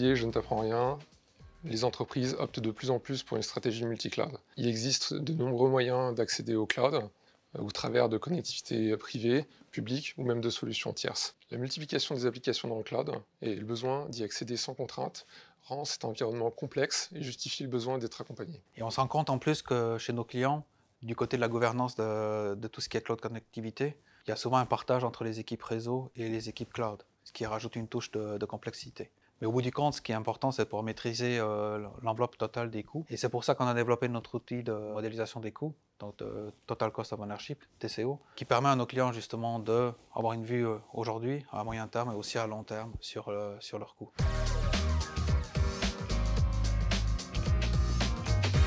Xavier, je ne t'apprends rien. Les entreprises optent de plus en plus pour une stratégie multi-cloud. Il existe de nombreux moyens d'accéder au cloud, au travers de connectivités privées, publiques ou même de solutions tierces. La multiplication des applications dans le cloud et le besoin d'y accéder sans contrainte rend cet environnement complexe et justifie le besoin d'être accompagné. Et on se rend compte en plus que chez nos clients, du côté de la gouvernance de tout ce qui est cloud connectivité, il y a souvent un partage entre les équipes réseau et les équipes cloud, ce qui rajoute une touche de complexité. Mais au bout du compte, ce qui est important, c'est de pouvoir maîtriser l'enveloppe totale des coûts. Et c'est pour ça qu'on a développé notre outil de modélisation des coûts, donc Total Cost of Ownership, TCO, qui permet à nos clients justement d'avoir une vue aujourd'hui, à moyen terme et aussi à long terme sur leurs coûts.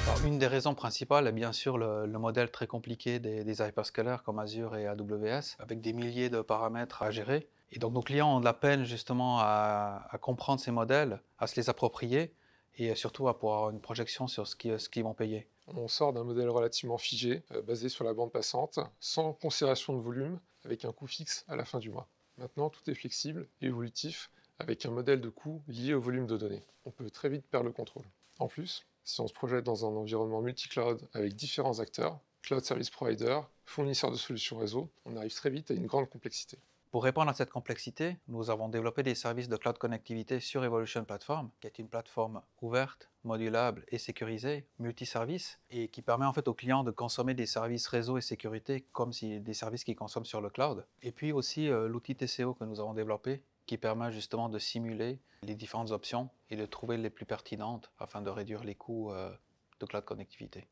Alors, une des raisons principales est bien sûr le modèle très compliqué des hyperscalers comme Azure et AWS, avec des milliers de paramètres à gérer. Et donc nos clients ont de la peine justement à comprendre ces modèles, à se les approprier et surtout à pouvoir avoir une projection sur ce qu'ils vont payer. On sort d'un modèle relativement figé, basé sur la bande passante, sans considération de volume, avec un coût fixe à la fin du mois. Maintenant, tout est flexible et évolutif, avec un modèle de coût lié au volume de données. On peut très vite perdre le contrôle. En plus, si on se projette dans un environnement multi-cloud avec différents acteurs, cloud service provider, fournisseurs de solutions réseau, on arrive très vite à une grande complexité. Pour répondre à cette complexité, nous avons développé des services de cloud connectivité sur Evolution Platform, qui est une plateforme ouverte, modulable et sécurisée, multiservice, et qui permet en fait aux clients de consommer des services réseau et sécurité comme si des services qu'ils consomment sur le cloud. Et puis aussi l'outil TCO que nous avons développé, qui permet justement de simuler les différentes options et de trouver les plus pertinentes afin de réduire les coûts de cloud connectivité.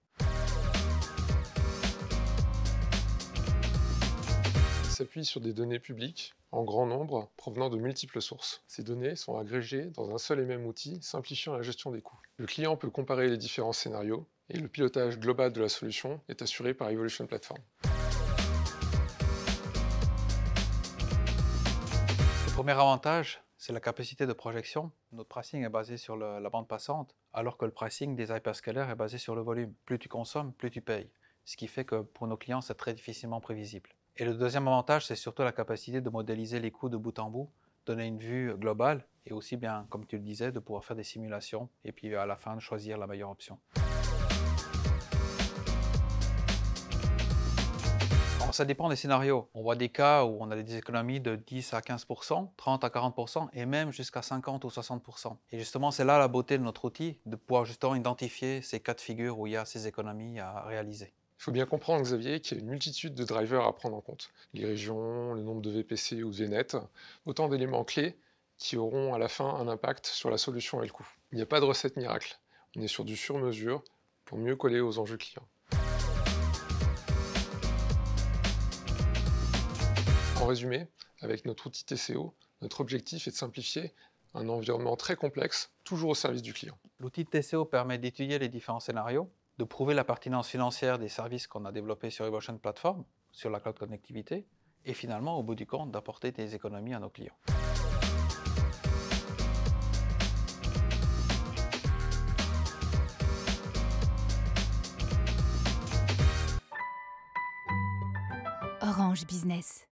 S'appuie sur des données publiques en grand nombre provenant de multiples sources. Ces données sont agrégées dans un seul et même outil, simplifiant la gestion des coûts. Le client peut comparer les différents scénarios et le pilotage global de la solution est assuré par Evolution Platform. Le premier avantage, c'est la capacité de projection. Notre pricing est basé sur la bande passante, alors que le pricing des hyperscalers est basé sur le volume. Plus tu consommes, plus tu payes. Ce qui fait que pour nos clients, c'est très difficilement prévisible. Et le deuxième avantage, c'est surtout la capacité de modéliser les coûts de bout en bout, donner une vue globale et aussi bien, comme tu le disais, de pouvoir faire des simulations et puis à la fin de choisir la meilleure option. Alors, ça dépend des scénarios. On voit des cas où on a des économies de 10 à 15%, 30 à 40% et même jusqu'à 50 ou 60%. Et justement, c'est là la beauté de notre outil, de pouvoir justement identifier ces cas de figure où il y a ces économies à réaliser. Il faut bien comprendre, Xavier, qu'il y a une multitude de drivers à prendre en compte. Les régions, le nombre de VPC ou de VNet, autant d'éléments clés qui auront à la fin un impact sur la solution et le coût. Il n'y a pas de recette miracle. On est sur du sur-mesure pour mieux coller aux enjeux clients. En résumé, avec notre outil TCO, notre objectif est de simplifier un environnement très complexe, toujours au service du client. L'outil de TCO permet d'étudier les différents scénarios, de prouver la pertinence financière des services qu'on a développés sur Evolution Platform, sur la cloud connectivité, et finalement, au bout du compte, d'apporter des économies à nos clients. Orange Business.